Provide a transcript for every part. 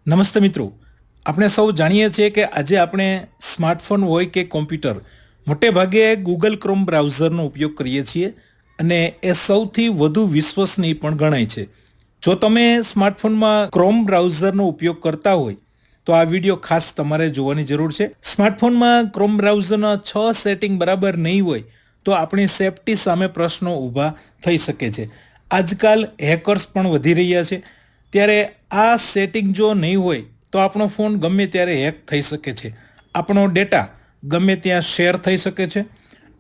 નમસ્તે મિત્રો, આપણે સૌ જાણીએ છીએ કે આજે આપણે સ્માર્ટફોન હોય કે કોમ્પ્યુટર મોટે ભાગે ગૂગલ ક્રોમ બ્રાઉઝરનો ઉપયોગ કરીએ છીએ અને એ સૌથી વધુ વિશ્વસનીય પણ ગણાય છે. જો તમે સ્માર્ટફોનમાં ક્રોમ બ્રાઉઝરનો ઉપયોગ કરતા હોય તો આ વિડીયો ખાસ તમારે જોવાની જરૂર છે. સ્માર્ટફોનમાં ક્રોમ બ્રાઉઝરના 6 સેટિંગ બરાબર નહીં હોય તો આપણી સેફટી સામે પ્રશ્નો ઊભા થઈ શકે છે. આજકાલ હેકર્સ પણ વધી રહ્યા છે, ત્યારે આ સેટિંગ જો નહીં હોય તો આપણો ફોન ગમે ત્યારે હેક થઈ શકે છે, આપણો ડેટા ગમે ત્યાં શેર થઈ શકે છે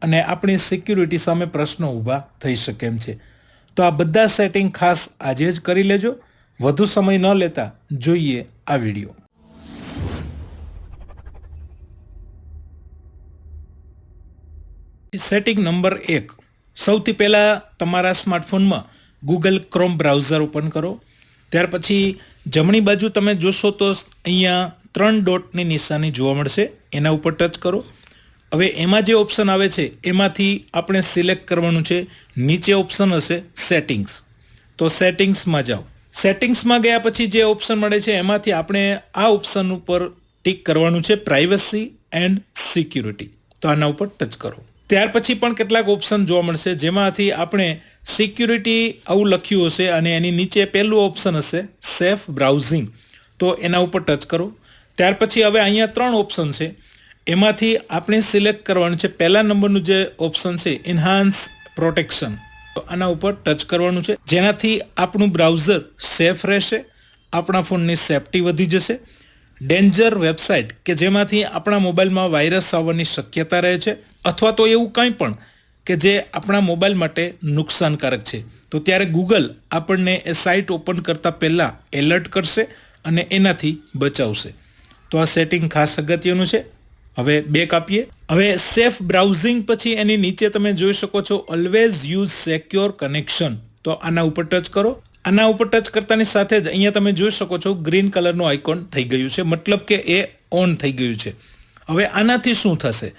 અને આપણી સિક્યુરિટી સામે પ્રશ્નો ઊભા થઈ શકે એમ છે. તો આ બધા સેટિંગ ખાસ આજે જ કરી લેજો. વધુ સમય ન લેતા જોઈએ આ વિડીયો. સેટિંગ નંબર 1, સૌથી પહેલાં તમારા સ્માર્ટફોનમાં ગૂગલ ક્રોમ બ્રાઉઝર ઓપન કરો. ત્યાર પછી જમણી બાજુ તમે જોશો તો અહીંયા 3 ડોટની નિશાની જોવા મળશે, એના ઉપર ટચ કરો. હવે એમાં જે ઓપ્શન આવે છે એમાંથી આપણે સિલેક્ટ કરવાનું છે. નીચે ઓપ્શન હશે સેટિંગ્સ, તો સેટિંગ્સમાં જાઓ. સેટિંગ્સમાં ગયા પછી જે ઓપ્શન મળે છે એમાંથી આપણે આ ઓપ્શન ઉપર ટિક કરવાનું છે, પ્રાઇવસી એન્ડ સિક્યુરિટી. તો આના ઉપર ટચ કરો. ત્યાર પછી પણ કેટલાક ઓપ્શન જોવા મળશે, જેમાંથી આપણે સિક્યુરિટી આવું લખ્યું હશે અને એની નીચે પહેલું ઓપ્શન હશે સેફ બ્રાઉઝિંગ, તો એના ઉપર ટચ કરો. ત્યાર પછી હવે અહીંયા 3 ઓપ્શન છે, એમાંથી આપણે સિલેક્ટ કરવાનું છે પહેલા નંબરનું જે ઓપ્શન છે એન્હાન્સ પ્રોટેક્શન, તો આના ઉપર ટચ કરવાનું છે, જેનાથી આપણું બ્રાઉઝર સેફ રહેશે, આપણા ફોનની સેફટી વધી જશે. ડેન્જર વેબસાઇટ કે જેમાંથી આપણા મોબાઈલમાં વાયરસ આવવાની શક્યતા રહે છે, અથવા તો એવું કંઈ પણ કે જે આપણા મોબાઈલ માટે નુકસાનકારક છે, તો ત્યારે ગૂગલ આપણને એ સાઇટ ઓપન કરતાં પહેલાં એલર્ટ કરશે અને એનાથી બચાવશે. તો આ સેટિંગ ખાસ અગત્યનું છે. હવે બેક આપીએ. હવે સેફ બ્રાઉઝિંગ પછી એની નીચે તમે જોઈ શકો છો ઓલવેઝ યુઝ સિક્યોર કનેક્શન, તો આના ઉપર ટચ કરો. આના ઉપર ટચ કરતાની સાથે જ અહીંયા તમે જોઈ શકો છો ગ્રીન કલરનું આઇકોન થઈ ગયું છે, મતલબ કે એ ઓન થઈ ગયું છે. હવે આનાથી શું થશે?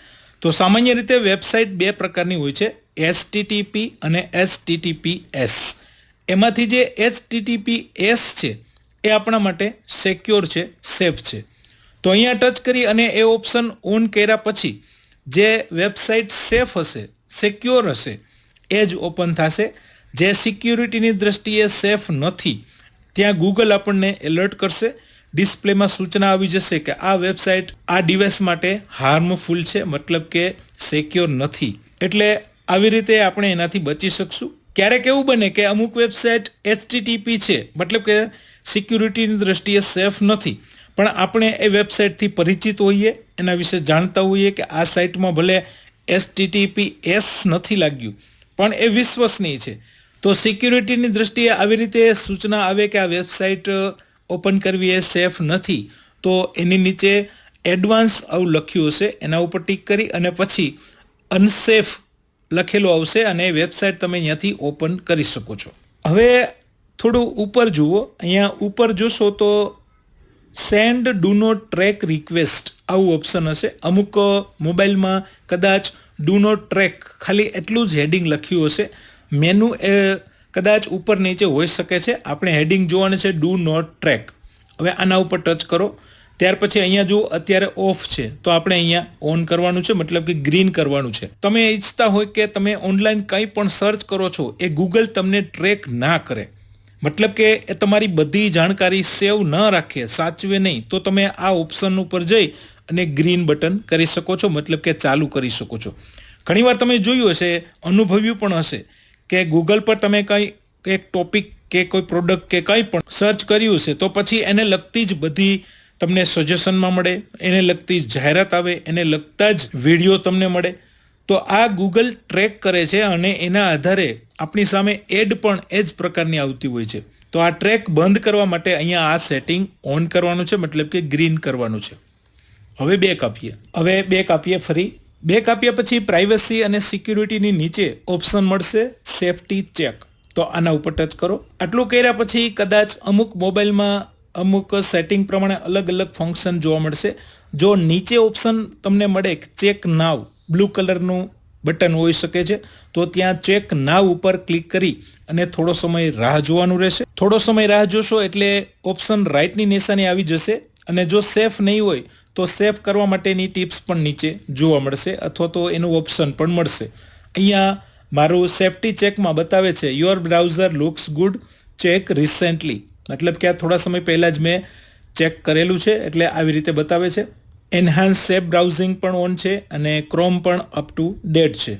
તો સામાન્ય રીતે વેબસાઇટ 2 પ્રકારની હોય છે, HTTP અને HTTPS. એમાંથી જે HTTPS છે એ આપણા માટે સિક્યોર છે, સેફ છે. તો અહીંયા ટચ કરી અને એ ઓપ્શન ઓન કર્યા પછી જે વેબસાઇટ સેફ હશે, સિક્યોર હશે એ જ ઓપન થશે. જે સિક્યુરિટીની દ્રષ્ટિએ સેફ નથી ત્યાં ગૂગલ આપણને એલર્ટ કરશે, ડિસ્પ્લેમાં સૂચના આવી જશે કે આ વેબસાઇટ આ ડિવાઇસ માટે હાર્મફુલ છે, મતલબ કે સિક્યોર નથી. એટલે આવી રીતે આપણે એનાથી બચી શકશું. ક્યારેક એવું બને કે અમુક વેબસાઇટ HTTP છે, મતલબ કે સિક્યુરિટીની દ્રષ્ટિએ સેફ નથી, પણ આપણે એ વેબસાઇટથી પરિચિત હોઈએ, એના વિશે જાણતા હોઈએ કે આ સાઇટમાં ભલે HTTPS નથી લાગ્યું પણ એ વિશ્વસનીય છે, તો સિક્યુરિટીની દ્રષ્ટિએ આવી રીતે સૂચના આવે કે આ વેબસાઇટ ઓપન કરવી એ સેફ નથી, તો એની નીચે એડવાન્સ આવું લખ્યું હશે, એના ઉપર ટિક કરી અને પછી અનસેફ લખેલું આવશે અને વેબસાઇટ તમે અહીંયાથી ઓપન કરી શકો છો. હવે થોડું ઉપર જુઓ, અહીંયા ઉપર જોશો તો send do not track request આવું ઓપ્શન હશે. અમુક મોબાઈલમાં કદાચ ડુ નોટ ટ્રેક ખાલી એટલું જ હેડિંગ લખ્યું હશે, મેનુ એ કદાચ ઉપર નીચે હોઈ શકે છે. આપણે હેડિંગ જોવાનું છે ડુ નોટ ટ્રેક. હવે આના ઉપર ટચ કરો. ત્યાર પછી અહીંયા જો અત્યારે ઓફ છે, તો આપણે અહીંયા ઓન કરવાનું છે, મતલબ કે ગ્રીન કરવાનું છે. તમે ઈચ્છતા હોય કે તમે ઓનલાઈન કંઈ પણ સર્ચ કરો છો એ ગૂગલ તમને ટ્રેક ના કરે, મતલબ કે એ તમારી બધી જાણકારી સેવ ન રાખે, સાચવે નહીં, તો તમે આ ઓપ્શન ઉપર જઈ અને ગ્રીન બટન કરી શકો છો, મતલબ કે ચાલુ કરી શકો છો. ઘણીવાર તમે જોયું હશે, અનુભવ્યું પણ હશે કે ગૂગલ પર તમે કંઈ એક ટોપિક કે કોઈ પ્રોડક્ટ કે કંઈ પણ સર્ચ કર્યું છે તો પછી એને લગતી જ બધી તમને સજેશનમાં મળે, એને લગતી જ જાહેરાત આવે, એને લગતા જ વિડીયો તમને મળે. તો આ ગૂગલ ટ્રેક કરે છે અને એના આધારે આપણી સામે એડ પણ એ જ પ્રકારની આવતી હોય છે. તો આ ટ્રેક બંધ કરવા માટે અહીંયા આ સેટિંગ ઓન કરવાનું છે, મતલબ કે ગ્રીન કરવાનું છે. હવે બેક આપીએ. ફરી બેક આપ્યા પછી પ્રાઇવસી અને સિક્યુરિટીની નીચે ઓપ્શન મળશે સેફટી ચેક, તો આના ઉપર ટચ કરો. આટલું કર્યા પછી કદાચ અમુક મોબાઈલમાં અમુક સેટિંગ પ્રમાણે અલગ અલગ ફંક્શન જોવા મળશે. જો નીચે ઓપ્શન તમને મળે ચેક નાવ બ્લુ કલરનું બટન હોઈ શકે છે. તો ત્યાં ચેક નાવ ઉપર ક્લિક કરી અને થોડો સમય રાહ જોવાનું રહેશે. થોડો સમય રાહ જોશો એટલે ઓપ્શન રાઇટની નિશાની આવી જશે અને જો સેફ નહીં હોય તો સેફ કરવા માટેની ટિપ્સ પણ નીચે જોવા મળશે અથવા તો એનું ઓપ્શન પણ મળશે. અહીંયા મારું સેફટી ચેકમાં બતાવે છે your browser looks good, check recently, મતલબ કે આ થોડા સમય પહેલાં જ મેં ચેક કરેલું છે એટલે આવી રીતે બતાવે છે. એન્હાન્સ સેફ બ્રાઉઝિંગ પણ ઓન છે અને ક્રોમ પણ અપ ટુ ડેટ છે.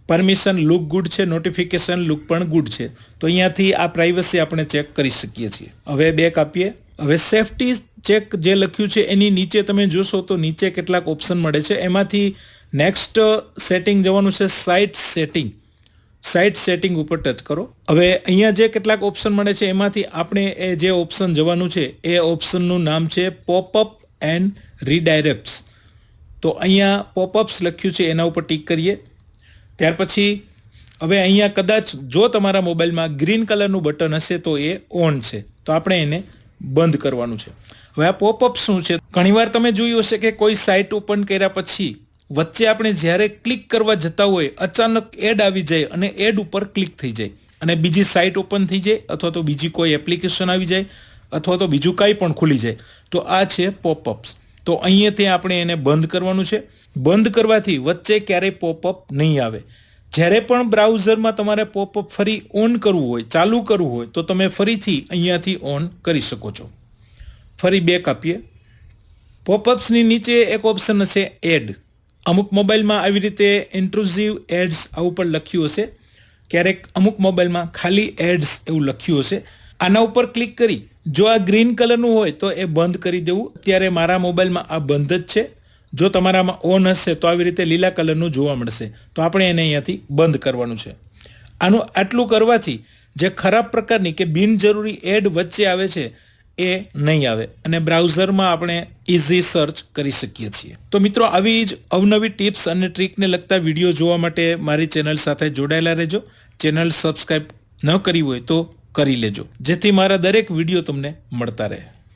પરમિશન લુક ગુડ છે, નોટિફિકેશન લુક પણ ગુડ છે. તો અહીંયાથી આ પ્રાઇવસી આપણે ચેક કરી શકીએ છીએ. હવે બેક આપીએ. હવે સેફટી ચેક જે લખ્યું છે એની નીચે તમે જોશો તો નીચે કેટલાક ઓપ્શન મળે છે. એમાંથી નેક્સ્ટ સેટિંગ જવાનું છે સાઇટ સેટિંગ. સાઇટ સેટિંગ ઉપર ટચ કરો. હવે અહીંયા જે કેટલાક ઓપ્શન મળે છે એમાંથી આપણે એ જે ઓપ્શન જવાનું છે એ ઓપ્શનનું નામ છે પોપઅપ એન્ડ રીડાયરેક્ટ્સ. તો અહીંયા પોપઅપ્સ લખ્યું છે એના ઉપર ટિક કરીએ. ત્યાર પછી હવે અહીંયા કદાચ જો તમારા મોબાઈલમાં ગ્રીન કલરનું બટન હશે તો એ ઓન છે, તો આપણે એને બંધ કરવાનું છે. હવે આ પોપઅપ શું છે? ઘણીવાર તમે જોયું હશે કે કોઈ સાઇટ ઓપન કર્યા પછી વચ્ચે આપણે જ્યારે ક્લિક કરવા જતા હોય અચાનક એડ આવી જાય અને એડ ઉપર ક્લિક થઈ જાય અને બીજી સાઇટ ઓપન થઈ જાય અથવા તો બીજી કોઈ એપ્લિકેશન આવી જાય અથવા તો બીજું કાંઈ પણ ખુલી જાય. તો આ છે પોપઅપ્સ. તો અહીંયાથી આપણે એને બંધ કરવાનું છે. બંધ કરવાથી વચ્ચે ક્યારેય પોપઅપ નહીં આવે. જ્યારે પણ બ્રાઉઝરમાં તમારે પોપઅપ ફરી ઓન કરવું હોય, ચાલુ કરવું હોય તો તમે ફરીથી અહીંયાથી ઓન કરી શકો છો. ફરી બેક આપીએ. પોપઅપ્સની નીચે એક ઓપ્શન હશે એડ. અમુક મોબાઈલમાં આવી રીતે ઇન્ટ્રુઝિવ એડ્સ આ ઉપર લખ્યું હશે, ક્યારેક અમુક મોબાઈલમાં ખાલી એડ્સ એવું લખ્યું હશે. આના ઉપર ક્લિક કરી જો આ ગ્રીન કલરનું હોય તો એ બંધ કરી દેવું. અત્યારે મારા મોબાઈલમાં આ બંધ જ છે. જો તમારામાં ઓન હશે તો આવી રીતે લીલા કલરનું જોવા મળશે. તો આપણે એને અહીંયાથી બંધ કરવાનું છે. આનું આટલું કરવાથી જે ખરાબ પ્રકારની કે બિનજરૂરી એડ વચ્ચે આવે છે એ નહીં આવે અને બ્રાઉઝરમાં આપણે ઇઝી સર્ચ કરી શકીએ છીએ. તો મિત્રો આવી જ અવનવી ટિપ્સ અને ટ્રીકને લગતા વિડીયો જોવા માટે મારી ચેનલ સાથે જોડાયેલા રહેજો. ચેનલ સબસ્ક્રાઈબ ન કરી હોય તો કરી લેજો જેથી મારા દરેક વિડીયો તમને મળતા રહે.